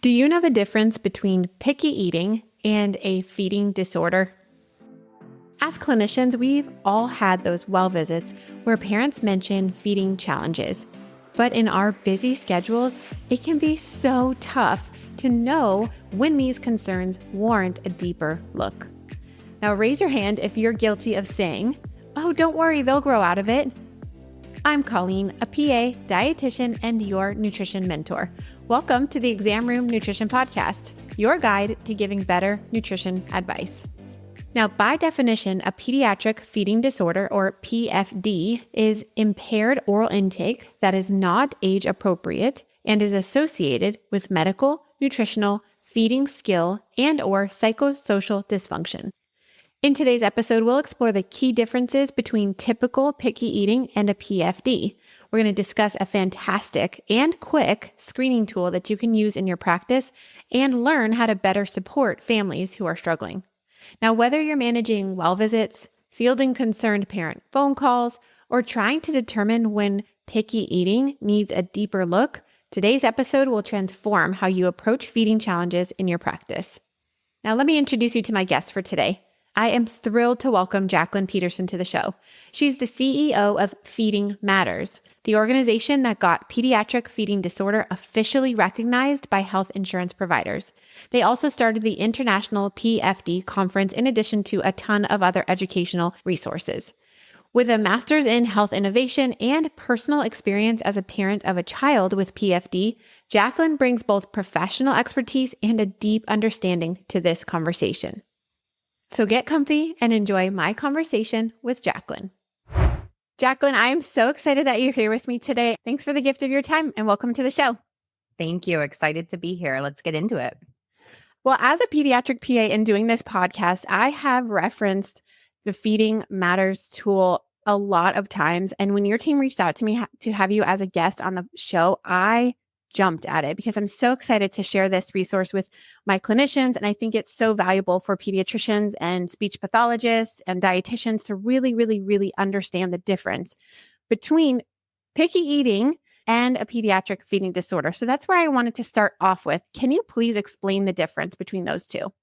Do you know the difference between picky eating and a feeding disorder? As clinicians, we've all had those well visits where parents mention feeding challenges. But in our busy schedules, it can be so tough to know when these concerns warrant a deeper look. Now, raise your hand if you're guilty of saying, "Oh, don't worry, they'll grow out of it." I'm Colleen, a PA, dietitian, and your nutrition mentor. Welcome to the Exam Room Nutrition Podcast, your guide to giving better nutrition advice. Now, by definition, a pediatric feeding disorder, or PFD, is impaired oral intake that is not age appropriate and is associated with medical, nutritional, feeding skill, and/or psychosocial dysfunction. In today's episode, we'll explore the key differences between typical picky eating and a PFD. We're going to discuss a fantastic and quick screening tool that you can use in your practice and learn how to better support families who are struggling. Now, whether you're managing well visits, fielding concerned parent phone calls, or trying to determine when picky eating needs a deeper look, today's episode will transform how you approach feeding challenges in your practice. Now, let me introduce you to my guest for today. I am thrilled to welcome Jaclyn Pederson to the show. She's the CEO of Feeding Matters, the organization that got pediatric feeding disorder officially recognized by health insurance providers. They also started the International PFD Conference in addition to a ton of other educational resources. With a master's in health innovation and personal experience as a parent of a child with PFD, Jaclyn brings both professional expertise and a deep understanding to this conversation. So get comfy and enjoy my conversation with Jaclyn. Jaclyn, I am so excited that you're here with me today. Thanks for the gift of your time and welcome to the show. Thank you. Excited to be here. Let's get into it. Well, as a pediatric PA in doing this podcast, I have referenced the Feeding Matters tool a lot of times. And when your team reached out to me to have you as a guest on the show, I jumped at it because I'm so excited to share this resource with my clinicians. And I think it's so valuable for pediatricians and speech pathologists and dietitians to really understand the difference between picky eating and a pediatric feeding disorder. So that's where I wanted to start off with. Can you please explain the difference between those two?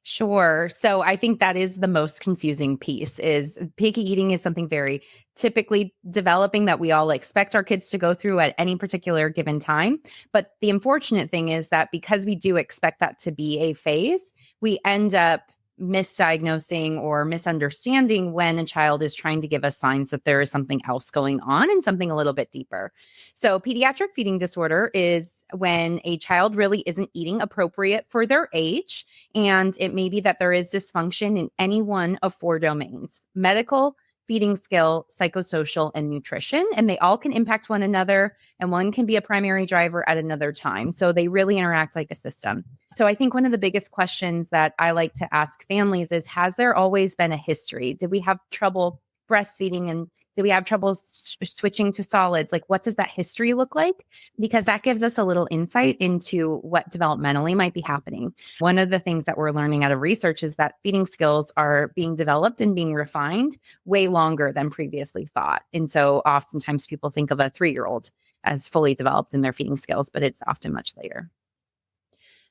Sure. So I think that is the most confusing piece is picky eating is something very typically developing that we all expect our kids to go through at any particular given time. But the unfortunate thing is that because we do expect that to be a phase, we end up misdiagnosing or misunderstanding when a child is trying to give us signs that there is something else going on and something a little bit deeper. So pediatric feeding disorder is when a child really isn't eating appropriate for their age. And it may be that there is dysfunction in any one of four domains: medical, feeding skill, psychosocial, and nutrition. And they all can impact one another, and one can be a primary driver at another time. So they really interact like a system. So I think one of the biggest questions that I like to ask families is, has there always been a history? Did we have trouble breastfeeding, and did we have trouble switching to solids? Like, what does that history look like? Because that gives us a little insight into what developmentally might be happening. One of the things that we're learning out of research is that feeding skills are being developed and being refined way longer than previously thought. And so oftentimes people think of a 3-year-old as fully developed in their feeding skills, but it's often much later.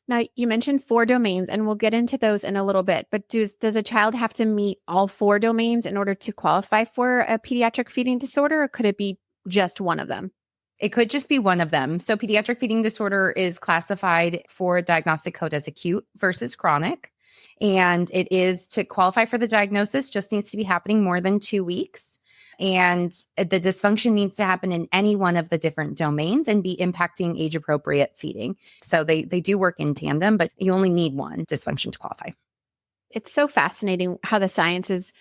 Now, you mentioned 4 domains, and we'll get into those in a little bit, but does a child have to meet all 4 domains in order to qualify for a pediatric feeding disorder, or could it be just one of them? It could just be one of them. So pediatric feeding disorder is classified for a diagnostic code as acute versus chronic. And it is, to qualify for the diagnosis, just needs to be happening more than 2 weeks. And the dysfunction needs to happen in any one of the different domains and be impacting age-appropriate feeding. So they do work in tandem, but you only need one dysfunction to qualify. It's so fascinating how the science is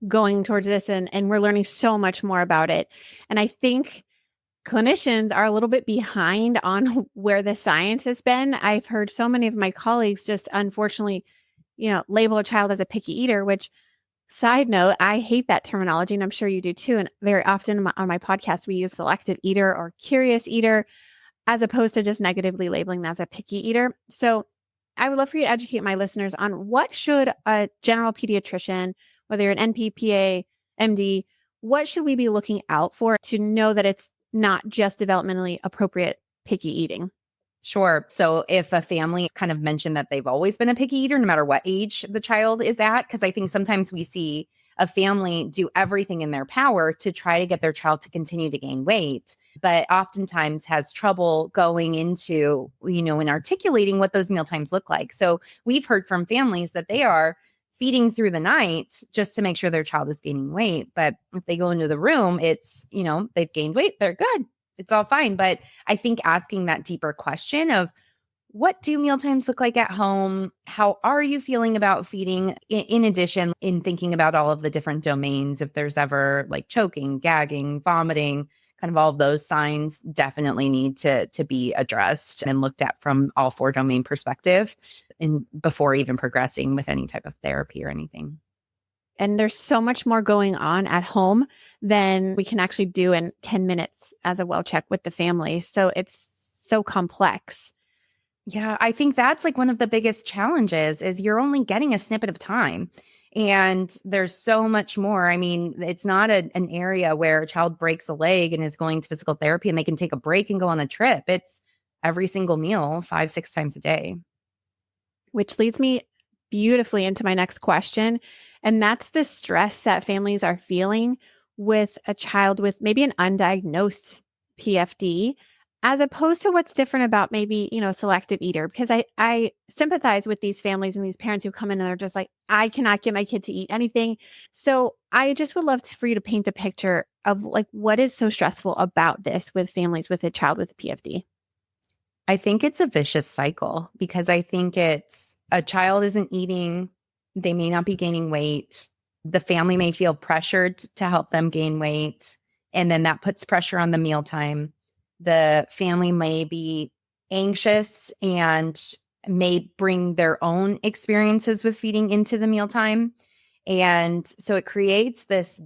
going towards this, and we're learning so much more about it. And I think clinicians are a little bit behind on where the science has been. I've heard so many of my colleagues just unfortunately, label a child as a picky eater, which, side note, I hate that terminology, and I'm sure you do too. And very often on my podcast, we use selective eater or curious eater as opposed to just negatively labeling them as a picky eater. So I would love for you to educate my listeners on what should a general pediatrician, whether you're an NP, PA, MD, what should we be looking out for to know that it's not just developmentally appropriate picky eating? Sure. So if a family kind of mentioned that they've always been a picky eater, no matter what age the child is at, because I think sometimes we see a family do everything in their power to try to get their child to continue to gain weight, but oftentimes has trouble going into, and articulating what those meal times look like. So we've heard from families that they are feeding through the night just to make sure their child is gaining weight. But if they go into the room, it's, they've gained weight, they're good. It's all fine. But I think asking that deeper question of what do mealtimes look like at home? How are you feeling about feeding? In addition, in thinking about all of the different domains, if there's ever like choking, gagging, vomiting, kind of all of those signs definitely need to be addressed and looked at from all 4 domain perspective and before even progressing with any type of therapy or anything. And there's so much more going on at home than we can actually do in 10 minutes as a well check with the family. So it's so complex. Yeah, I think that's like one of the biggest challenges is you're only getting a snippet of time. And there's so much more. I mean, it's not an area where a child breaks a leg and is going to physical therapy and they can take a break and go on a trip. It's every single meal, 5, 6 times a day. Which leads me beautifully into my next question. And that's the stress that families are feeling with a child with maybe an undiagnosed PFD, as opposed to what's different about maybe, selective eater. Because I sympathize with these families and these parents who come in and they're just like, I cannot get my kid to eat anything. So I just would love for you to paint the picture of like, what is so stressful about this with families with a child with PFD? I think it's a vicious cycle because I think it's a child isn't eating, they may not be gaining weight. The family may feel pressured to help them gain weight. And then that puts pressure on the mealtime. The family may be anxious and may bring their own experiences with feeding into the mealtime. And so it creates this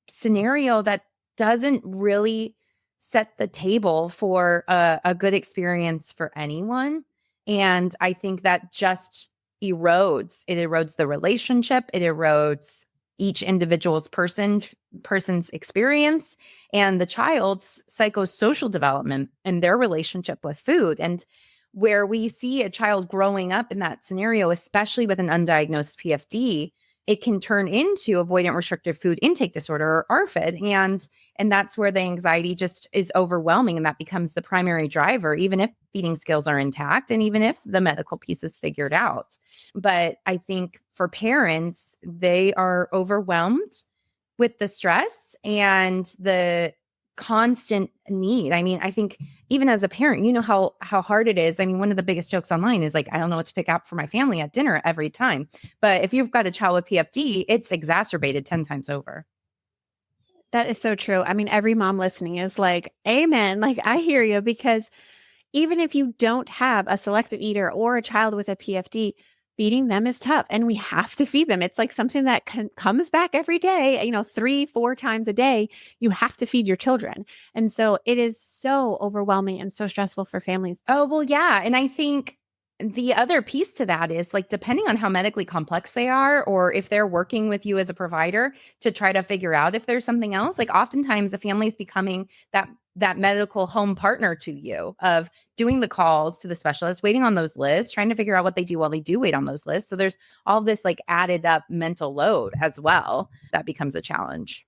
scenario that doesn't really set the table for a good experience for anyone. And I think that just erodes. It erodes the relationship. It erodes each individual's person's experience and the child's psychosocial development and their relationship with food. And where we see a child growing up in that scenario, especially with an undiagnosed PFD, it can turn into avoidant restrictive food intake disorder or ARFID. And that's where the anxiety just is overwhelming. And that becomes the primary driver, even if feeding skills are intact and even if the medical piece is figured out. But I think for parents, they are overwhelmed with the stress and the constant need. I mean, I think even as a parent, you know how hard it is. I mean, one of the biggest jokes online is like, I don't know what to pick out for my family at dinner every time. But if you've got a child with PFD, it's exacerbated 10 times over. That is so true. I mean, every mom listening is like, amen. Like, I hear you, because even if you don't have a selective eater or a child with a PFD, feeding them is tough and we have to feed them. It's like something that comes back every day, 3-4 times a day. You have to feed your children. And so it is so overwhelming and so stressful for families. Oh, well, yeah. And I think the other piece to that is like, depending on how medically complex they are, or if they're working with you as a provider to try to figure out if there's something else, like oftentimes the family's becoming that medical home partner to you of doing the calls to the specialist, waiting on those lists, trying to figure out what they do while they do wait on those lists. So there's all this like added up mental load as well that becomes a challenge.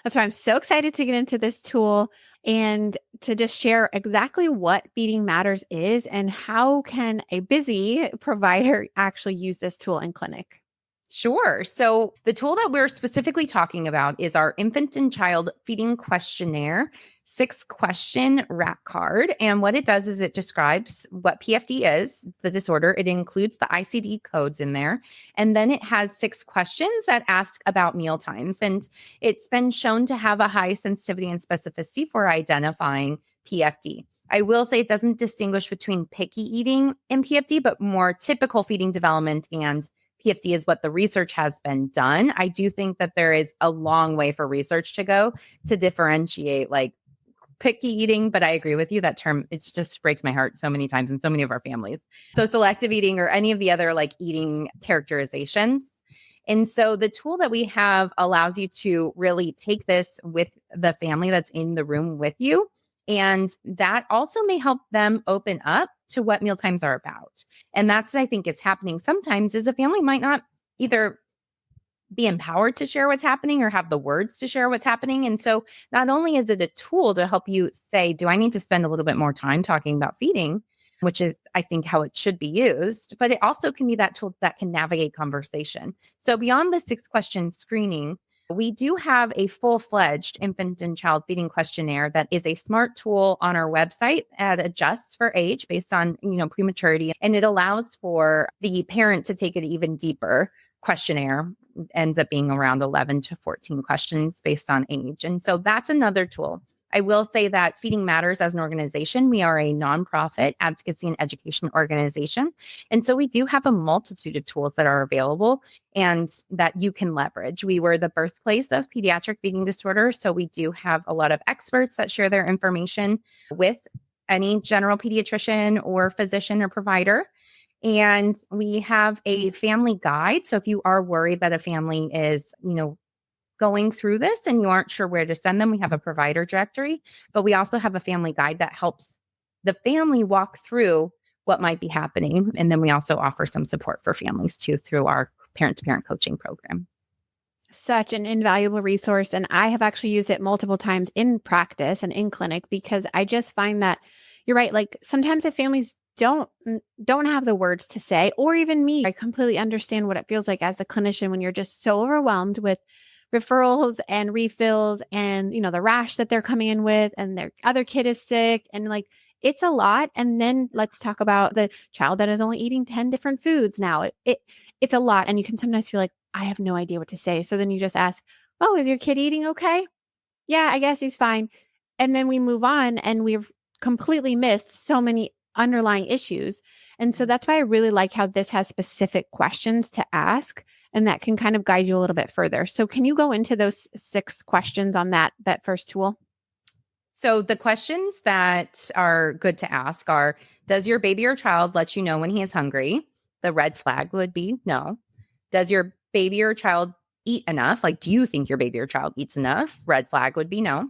That's why I'm so excited to get into this tool and to just share exactly what Feeding Matters is and how can a busy provider actually use this tool in clinic. Sure. So the tool that we're specifically talking about is our infant and child feeding questionnaire, 6-question rack card. And what it does is it describes what PFD is, the disorder. It includes the ICD codes in there. And then it has 6 questions that ask about meal times. And it's been shown to have a high sensitivity and specificity for identifying PFD. I will say it doesn't distinguish between picky eating and PFD, but more typical feeding development and PFD is what the research has been done. I do think that there is a long way for research to go to differentiate like picky eating, but I agree with you. That term, it just breaks my heart so many times in so many of our families. So selective eating or any of the other like eating characterizations. And so the tool that we have allows you to really take this with the family that's in the room with you And that also may help them open up to what mealtimes are about. And that's what I think is happening sometimes is a family might not either be empowered to share what's happening or have the words to share what's happening. And so not only is it a tool to help you say, do I need to spend a little bit more time talking about feeding, which is, I think, how it should be used, but it also can be that tool that can navigate conversation. So beyond the 6-question screening, we do have a full-fledged infant and child feeding questionnaire that is a smart tool on our website that adjusts for age based on, prematurity. And it allows for the parent to take it even deeper questionnaire, ends up being around 11 to 14 questions based on age. And so that's another tool. I will say that Feeding Matters as an organization, we are a nonprofit advocacy and education organization. And so we do have a multitude of tools that are available and that you can leverage. We were the birthplace of pediatric feeding disorder. So we do have a lot of experts that share their information with any general pediatrician or physician or provider. And we have a family guide. So if you are worried that a family is, going through this and you aren't sure where to send them, we have a provider directory, but we also have a family guide that helps the family walk through what might be happening. And then we also offer some support for families too through our parent-to-parent coaching program. Such an invaluable resource. And I have actually used it multiple times in practice and in clinic because I just find that you're right. Like sometimes if families don't have the words to say, or even me, I completely understand what it feels like as a clinician when you're just so overwhelmed with referrals and refills and, the rash that they're coming in with and their other kid is sick and like, it's a lot. And then let's talk about the child that is only eating 10 different foods now. It's a lot. And you can sometimes feel like, I have no idea what to say. So then you just ask, oh, is your kid eating okay? Yeah, I guess he's fine. And then we move on and we've completely missed so many underlying issues. And so that's why I really like how this has specific questions to ask and that can kind of guide you a little bit further. So can you go into those 6 questions on that first tool? So the questions that are good to ask are, does your baby or child let you know when he is hungry? The red flag would be no. Does your baby or child eat enough? Like, do you think your baby or child eats enough? Red flag would be no.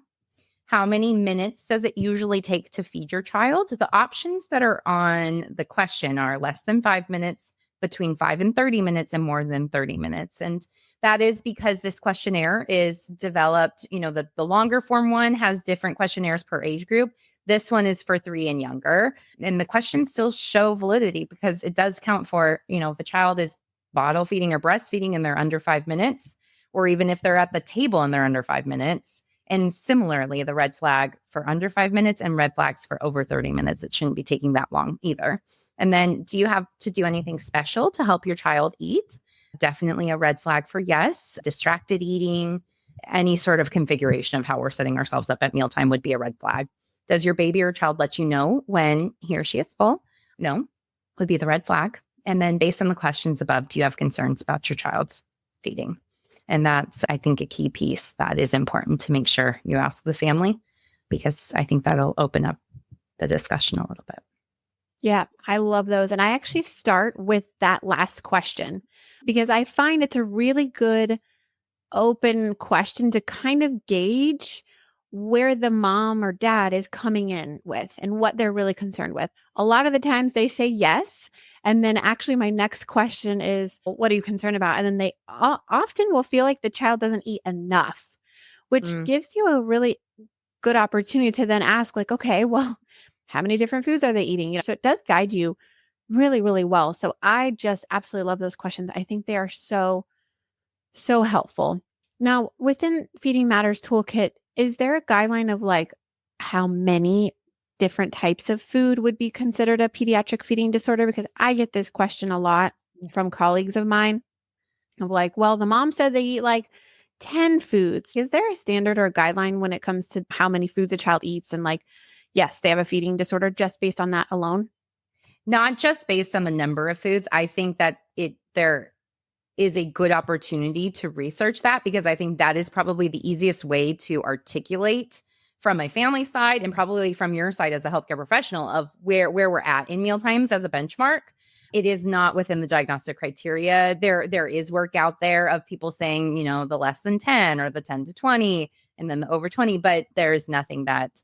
How many minutes does it usually take to feed your child? The options that are on the question are less than 5 minutes, between 5 and 30 minutes, and more than 30 minutes. And that is because this questionnaire is developed, the longer form one has different questionnaires per age group. This one is for 3 and younger. And the questions still show validity because it does count for, if a child is bottle feeding or breastfeeding and they're under 5 minutes, or even if they're at the table and they're under 5 minutes. And similarly, the red flag for under 5 minutes and red flags for over 30 minutes. It shouldn't be taking that long either. And then do you have to do anything special to help your child eat? Definitely a red flag for yes. Distracted eating, any sort of configuration of how we're setting ourselves up at mealtime would be a red flag. Does your baby or child let you know when he or she is full? No, would be the red flag. And then based on the questions above, do you have concerns about your child's feeding? And that's, I think, a key piece that is important to make sure you ask the family, because I think that'll open up the discussion a little bit. Yeah, I love those. And I actually start with that last question because I find it's a really good open question to kind of gauge where the mom or dad is coming in with and what they're really concerned with. A lot of the times they say yes. And then actually my next question is, well, what are you concerned about? And then they often will feel like the child doesn't eat enough, which gives you a really good opportunity to then ask like, okay, well, how many different foods are they eating? So it does guide you really, really well. So I just absolutely love those questions. I think they are so, so helpful. Now, within Feeding Matters Toolkit, is there a guideline of like how many different types of food would be considered a pediatric feeding disorder? Because I get this question a lot from colleagues of mine of like, well, the mom said they eat like 10 foods. Is there a standard or a guideline when it comes to how many foods a child eats? And like, yes, they have a feeding disorder just based on that alone? Not just based on the number of foods. I think that there is a good opportunity to research that, because I think that is probably the easiest way to articulate from my family side and probably from your side as a healthcare professional of where we're at in mealtimes as a benchmark. It is not within the diagnostic criteria. There is work out there of people saying, the less than 10 or the 10 to 20 and then the over 20, but there is nothing that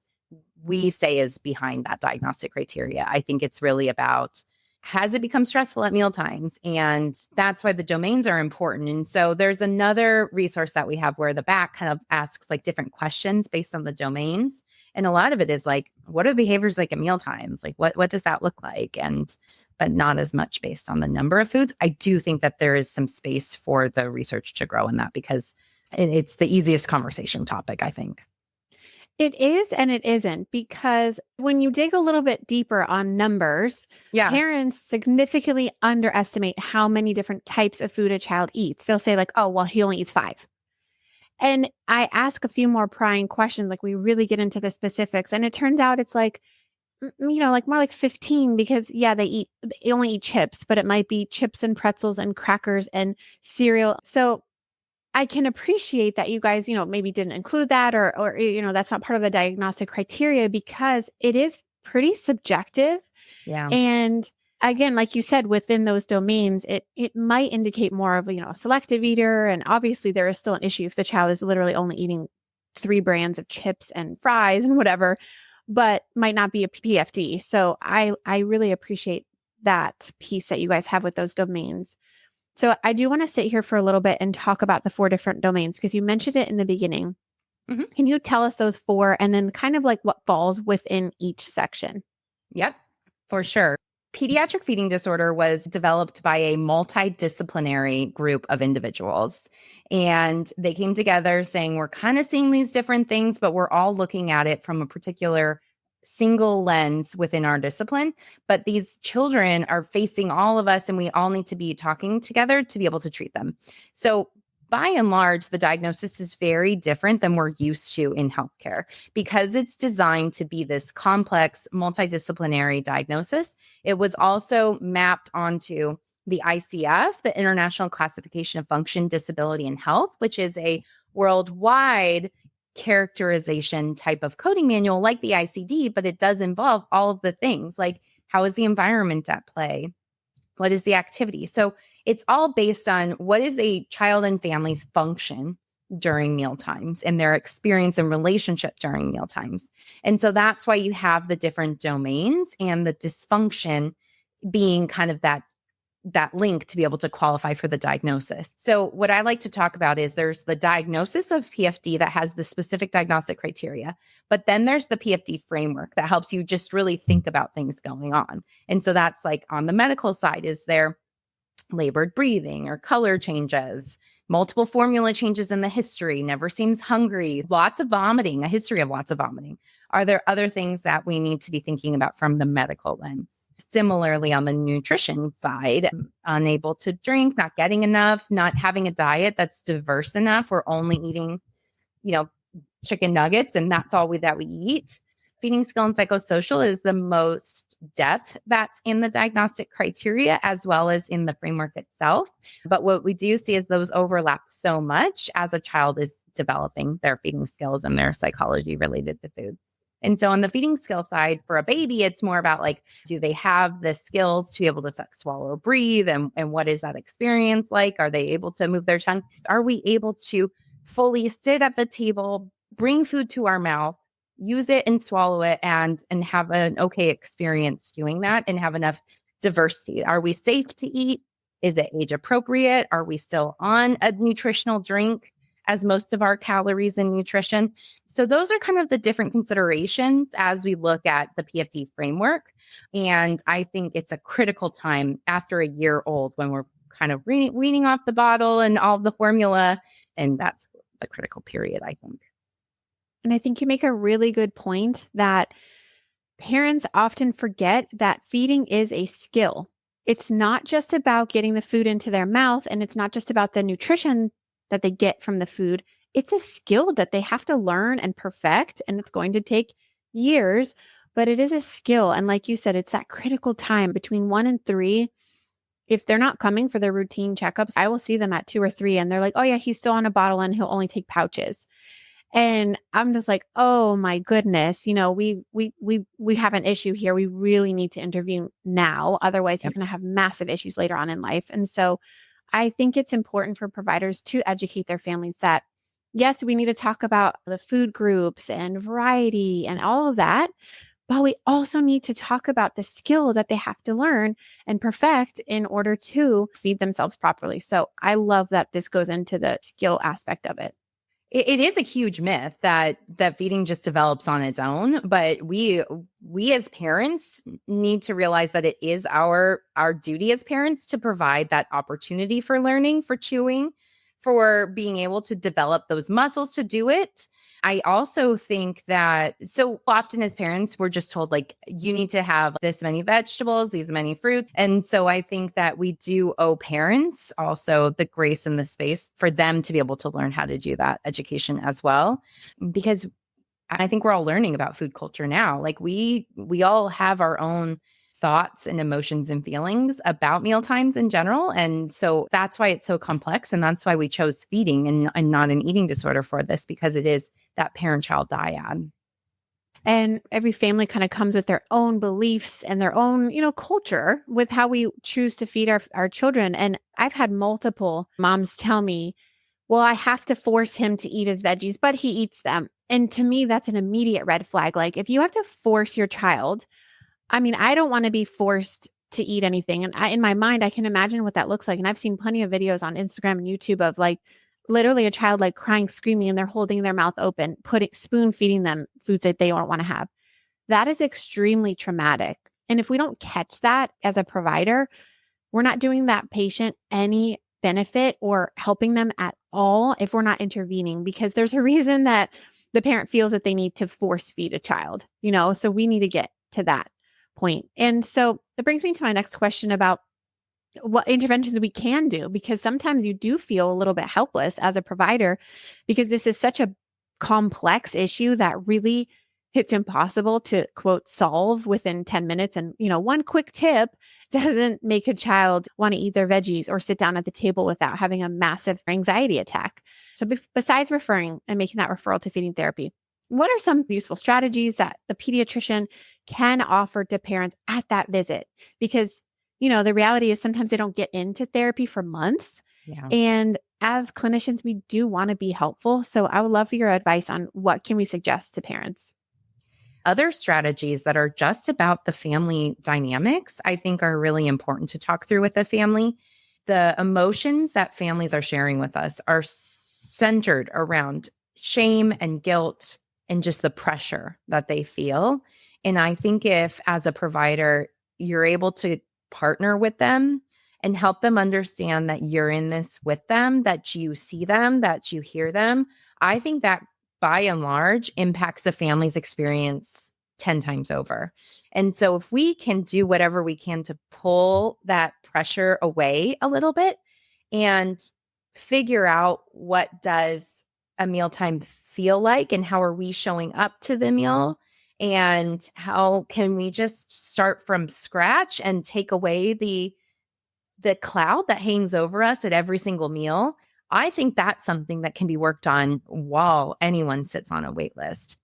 we say is behind that diagnostic criteria. I think it's really about, has it become stressful at mealtimes? And that's why the domains are important. And so there's another resource that we have where the back kind of asks like different questions based on the domains. And a lot of it is like, what are the behaviors like at mealtimes? Like what does that look like? And but not as much based on the number of foods. I do think that there is some space for the research to grow in that because it's the easiest conversation topic, I think. It is and it isn't, because when you dig a little bit deeper on numbers, parents significantly underestimate how many different types of food a child eats. They'll say like, oh, well, he only eats 5. And I ask a few more prying questions, like we really get into the specifics. And it turns out it's like, like more like 15, because they only eat chips, but it might be chips and pretzels and crackers and cereal. So I can appreciate that you guys, maybe didn't include that or that's not part of the diagnostic criteria, because it is pretty subjective. Yeah. And again, like you said, within those domains, it might indicate more of, a selective eater. And obviously there is still an issue if the child is literally only eating 3 brands of chips and fries and whatever, but might not be a PFD. So I really appreciate that piece that you guys have with those domains. So I do want to sit here for a little bit and talk about the 4 different domains, because you mentioned it in the beginning. Mm-hmm. Can you tell us those 4 and then kind of like what falls within each section? Yep, for sure. Pediatric feeding disorder was developed by a multidisciplinary group of individuals. And they came together saying, we're kind of seeing these different things, but we're all looking at it from a particular single lens within our discipline. But these children are facing all of us, and we all need to be talking together to be able to treat them. So by and large, the diagnosis is very different than we're used to in healthcare, because it's designed to be this complex, multidisciplinary diagnosis. It was also mapped onto the ICF, the International Classification of Function, Disability, and Health, which is a worldwide characterization type of coding manual like the ICD, but it does involve all of the things like, how is the environment at play? What is the activity? So it's all based on what is a child and family's function during meal times and their experience and relationship during meal times. And so that's why you have the different domains, and the dysfunction being kind of that link to be able to qualify for the diagnosis. So what I like to talk about is there's the diagnosis of PFD that has the specific diagnostic criteria, but then there's the PFD framework that helps you just really think about things going on. And so that's like on the medical side, is there labored breathing or color changes, multiple formula changes in the history, never seems hungry, lots of vomiting, a history of lots of vomiting. Are there other things that we need to be thinking about from the medical lens? Similarly, on the nutrition side, unable to drink, not getting enough, not having a diet that's diverse enough. We're only eating, chicken nuggets, and that's all that we eat. Feeding skill and psychosocial is the most depth that's in the diagnostic criteria, as well as in the framework itself. But what we do see is those overlap so much as a child is developing their feeding skills and their psychology related to food. And so on the feeding skill side, for a baby, it's more about like, do they have the skills to be able to suck, swallow, breathe? And what is that experience like? Are they able to move their tongue? Are we able to fully sit at the table, bring food to our mouth, use it and swallow it, and have an okay experience doing that, and have enough diversity? Are we safe to eat? Is it age appropriate? Are we still on a nutritional drink as most of our calories in nutrition? So those are kind of the different considerations as we look at the PFD framework. And I think it's a critical time after a year old when we're kind of weaning off the bottle and all the formula. And that's the critical period, I think. And I think you make a really good point that parents often forget that feeding is a skill. It's not just about getting the food into their mouth, and it's not just about the nutrition that they get from the food. It's a skill that they have to learn and perfect, and it's going to take years, but it is a skill. And like you said, it's that critical time between 1 and 3. If they're not coming for their routine checkups, I will see them at 2 or 3, and they're like, oh yeah, he's still on a bottle and he'll only take pouches. And I'm just like, oh my goodness, we have an issue here. We really need to intervene now. Otherwise, he's going to have massive issues later on in life. And so I think it's important for providers to educate their families that Yes, we need to talk about the food groups and variety and all of that. But we also need to talk about the skill that they have to learn and perfect in order to feed themselves properly. So I love that this goes into the skill aspect of it. It is a huge myth that feeding just develops on its own, but we as parents need to realize that it is our duty as parents to provide that opportunity for learning, for chewing, for being able to develop those muscles to do it. I also think that so often as parents, we're just told like, you need to have this many vegetables, these many fruits. And so I think that we do owe parents also the grace and the space for them to be able to learn how to do that education as well. Because I think we're all learning about food culture now. Like we all have our own thoughts and emotions and feelings about meal times in general. And so that's why it's so complex. And that's why we chose feeding and not an eating disorder for this, because it is that parent-child dyad. And every family kind of comes with their own beliefs and their own, culture with how we choose to feed our children. And I've had multiple moms tell me, well, I have to force him to eat his veggies, but he eats them. And to me, that's an immediate red flag. Like if you have to force your child, I mean, I don't want to be forced to eat anything. And in my mind, I can imagine what that looks like. And I've seen plenty of videos on Instagram and YouTube of like literally a child like crying, screaming, and they're holding their mouth open, spoon feeding them foods that they don't want to have. That is extremely traumatic. And if we don't catch that as a provider, we're not doing that patient any benefit or helping them at all if we're not intervening, because there's a reason that the parent feels that they need to force feed a child, so we need to get to that point. And so it brings me to my next question about what interventions we can do, because sometimes you do feel a little bit helpless as a provider because this is such a complex issue that really it's impossible to quote solve within 10 minutes. And, one quick tip doesn't make a child want to eat their veggies or sit down at the table without having a massive anxiety attack. So besides referring and making that referral to feeding therapy, what are some useful strategies that the pediatrician can offer to parents at that visit? Because, the reality is sometimes they don't get into therapy for months. Yeah. And as clinicians, we do want to be helpful. So I would love for your advice on what can we suggest to parents? Other strategies that are just about the family dynamics, I think are really important to talk through with the family. The emotions that families are sharing with us are centered around shame and guilt and just the pressure that they feel. And I think if, as a provider, you're able to partner with them and help them understand that you're in this with them, that you see them, that you hear them, I think that by and large impacts the family's experience 10 times over. And so if we can do whatever we can to pull that pressure away a little bit and figure out what does a mealtime feel like and how are we showing up to the meal, and how can we just start from scratch and take away the cloud that hangs over us at every single meal, I think that's something that can be worked on while anyone sits on a wait list.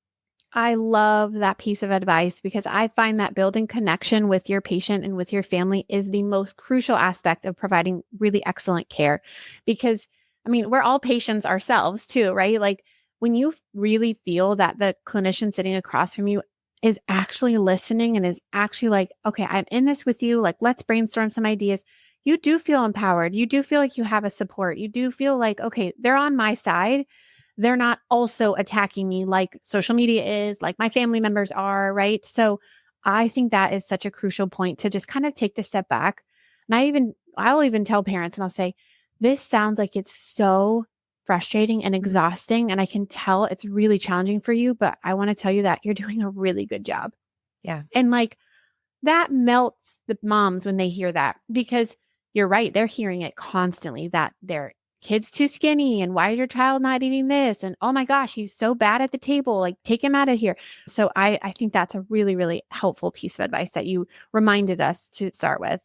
I love that piece of advice because I find that building connection with your patient and with your family is the most crucial aspect of providing really excellent care. Because, we're all patients ourselves too, right? Like when you really feel that the clinician sitting across from you is actually listening and is actually like, okay, I'm in this with you. Like, let's brainstorm some ideas. You do feel empowered. You do feel like you have a support. You do feel like, okay, they're on my side. They're not also attacking me like social media is, like my family members are, right? So I think that is such a crucial point to just kind of take the step back. And I'll even tell parents and I'll say, this sounds like it's so frustrating and exhausting. And I can tell it's really challenging for you, but I want to tell you that you're doing a really good job. Yeah. And like that melts the moms when they hear that, because you're right. They're hearing it constantly that their kid's too skinny. And why is your child not eating this? And oh my gosh, he's so bad at the table. Like take him out of here. So I think that's a really, really helpful piece of advice that you reminded us to start with.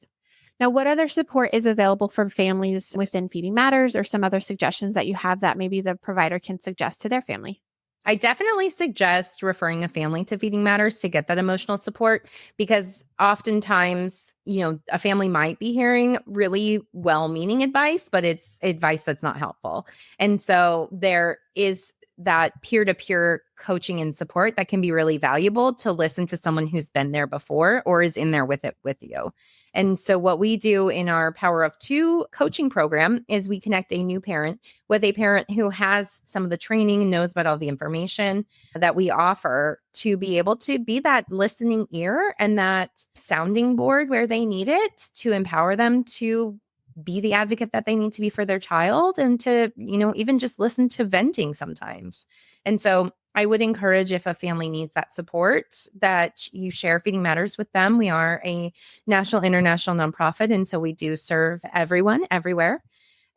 Now, what other support is available for families within Feeding Matters, or some other suggestions that you have that maybe the provider can suggest to their family? I definitely suggest referring a family to Feeding Matters to get that emotional support, because oftentimes, a family might be hearing really well-meaning advice, but it's advice that's not helpful. And so there is that peer-to-peer coaching and support that can be really valuable to listen to someone who's been there before or is in there with it with you. And so what we do in our Power of Two coaching program is we connect a new parent with a parent who has some of the training and knows about all the information that we offer to be able to be that listening ear and that sounding board where they need it to empower them to be the advocate that they need to be for their child, and to, even just listen to venting sometimes. And so I would encourage, if a family needs that support, that you share Feeding Matters with them. We are a national, international nonprofit, and so we do serve everyone, everywhere.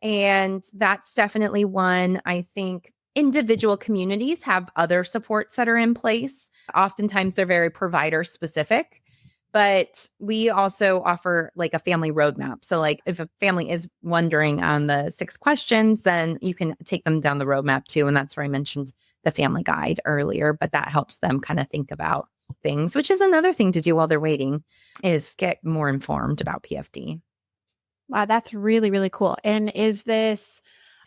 And that's definitely one. I think individual communities have other supports that are in place. Oftentimes they're very provider specific, but we also offer like a family roadmap. So like if a family is wondering on the 6 questions, then you can take them down the roadmap too. And that's where I mentioned the family guide earlier, but that helps them kind of think about things, which is another thing to do while they're waiting, is get more informed about PFD. Wow, that's really, really cool. And is this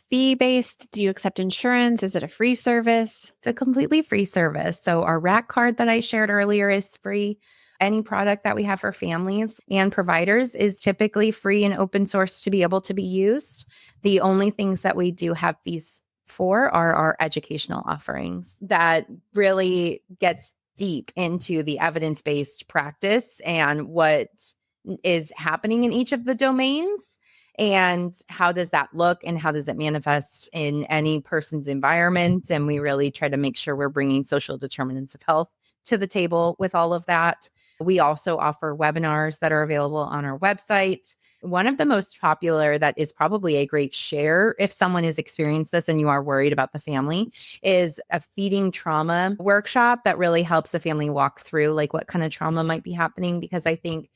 fee-based? Do you accept insurance? Is it a free service? It's a completely free service. So our rack card that I shared earlier is free. Any product that we have for families and providers is typically free and open source to be able to be used. The only things that we do have fees for are our educational offerings that really gets deep into the evidence-based practice and what is happening in each of the domains, and how does that look and how does it manifest in any person's environment. And we really try to make sure we're bringing social determinants of health to the table with all of that. We also offer webinars that are available on our website. One of the most popular that is probably a great share if someone has experienced this and you are worried about the family is a feeding trauma workshop that really helps the family walk through like what kind of trauma might be happening. Because I think,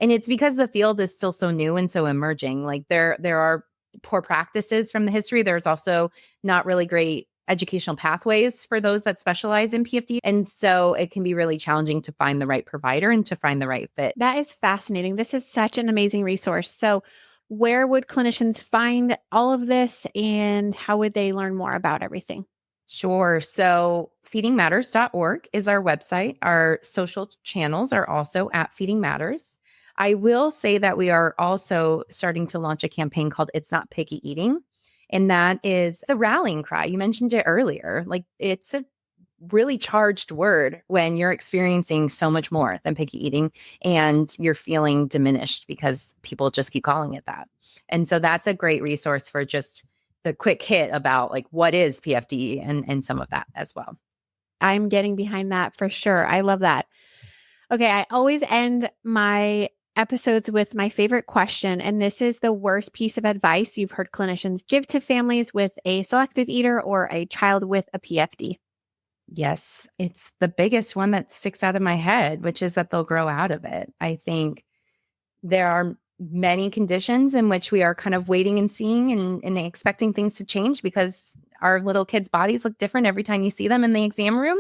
and it's because the field is still so new and so emerging, like there are poor practices from the history. There's also not really great educational pathways for those that specialize in PFD. And so it can be really challenging to find the right provider and to find the right fit. That is fascinating. This is such an amazing resource. So where would clinicians find all of this, and how would they learn more about everything? Sure. So feedingmatters.org is our website. Our social channels are also at Feeding Matters. I will say that we are also starting to launch a campaign called It's Not Picky Eating. And that is the rallying cry. You mentioned it earlier. Like, it's a really charged word when you're experiencing so much more than picky eating and you're feeling diminished because people just keep calling it that. And so that's a great resource for just the quick hit about like what is PFD and some of that as well. I'm getting behind that for sure. I love that. Okay, I always end my episodes with my favorite question, and this is the worst piece of advice you've heard clinicians give to families with a selective eater or a child with a PFD. Yes, it's the biggest one that sticks out of my head, which is that they'll grow out of it. I think there are many conditions in which we are kind of waiting and seeing and expecting things to change because our little kids' bodies look different every time you see them in the exam room.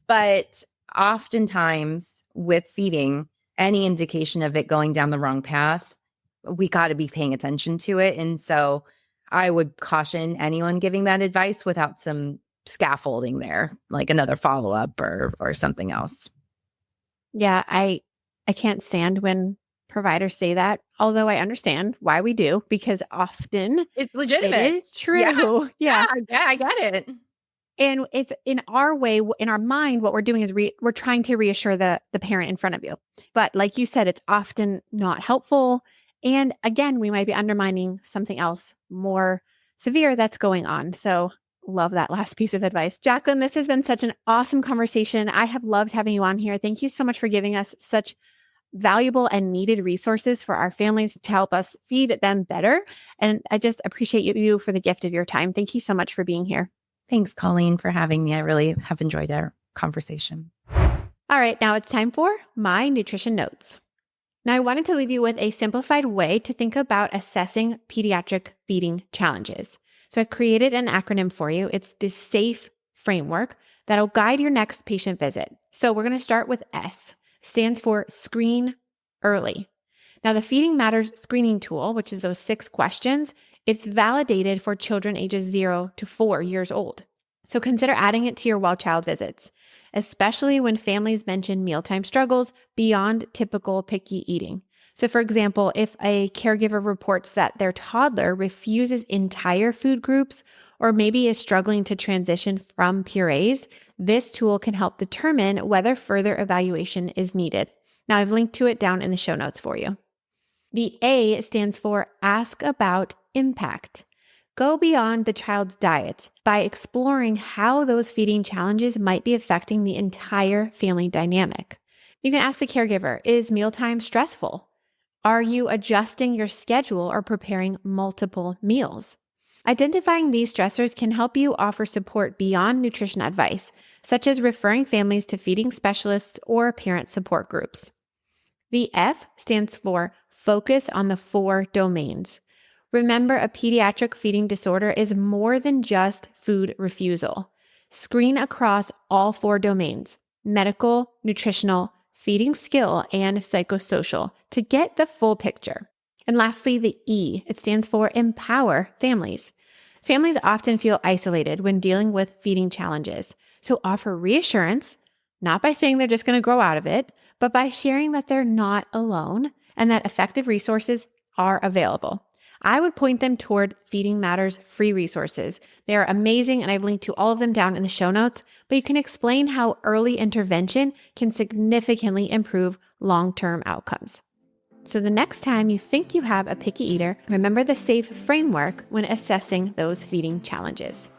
But oftentimes with feeding, any indication of it going down the wrong path, we got to be paying attention to it. And so I would caution anyone giving that advice without some scaffolding there, like another follow-up or something else. Yeah, I can't stand when providers say that, although I understand why we do, because often it's legitimate. It is true. Yeah, I get it. And it's in our way, in our mind, what we're doing is we're trying to reassure the parent in front of you. But like you said, it's often not helpful. And again, we might be undermining something else more severe that's going on. So love that last piece of advice. Jaclyn, this has been such an awesome conversation. I have loved having you on here. Thank you so much for giving us such valuable and needed resources for our families to help us feed them better. And I just appreciate you for the gift of your time. Thank you so much for being here. Thanks, Colleen, for having me. I really have enjoyed our conversation. All right, now it's time for my nutrition notes. Now, I wanted to leave you with a simplified way to think about assessing pediatric feeding challenges. So I created an acronym for you. It's the SAFE framework that'll guide your next patient visit. So we're going to start with S, stands for screen early. Now, the Feeding Matters screening tool, which is those 6 questions, it's validated for children ages 0 to 4 years old. So consider adding it to your well-child visits, especially when families mention mealtime struggles beyond typical picky eating. So for example, if a caregiver reports that their toddler refuses entire food groups or maybe is struggling to transition from purees, this tool can help determine whether further evaluation is needed. Now, I've linked to it down in the show notes for you. The A stands for Ask About Impact. Go beyond the child's diet by exploring how those feeding challenges might be affecting the entire family dynamic. You can ask the caregiver, is mealtime stressful? Are you adjusting your schedule or preparing multiple meals? Identifying these stressors can help you offer support beyond nutrition advice, such as referring families to feeding specialists or parent support groups. The F stands for Focus on the 4 domains. Remember, a pediatric feeding disorder is more than just food refusal. Screen across all 4 domains: medical, nutritional, feeding skill, and psychosocial to get the full picture. And lastly, the E, it stands for Empower Families. Families often feel isolated when dealing with feeding challenges. So offer reassurance, not by saying they're just going to grow out of it, but by sharing that they're not alone and that effective resources are available. I would point them toward Feeding Matters free resources. They are amazing, and I've linked to all of them down in the show notes, but you can explain how early intervention can significantly improve long-term outcomes. So the next time you think you have a picky eater, remember the SAFE framework when assessing those feeding challenges.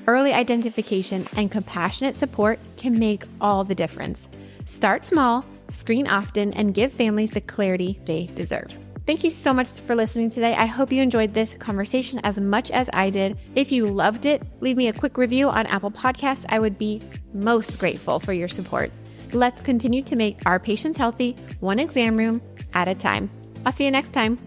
Early identification and compassionate support can make all the difference. Start small, screen often, and give families the clarity they deserve. Thank you so much for listening today. I hope you enjoyed this conversation as much as I did. If you loved it, leave me a quick review on Apple Podcasts. I would be most grateful for your support. Let's continue to make our patients healthy, one exam room at a time. I'll see you next time.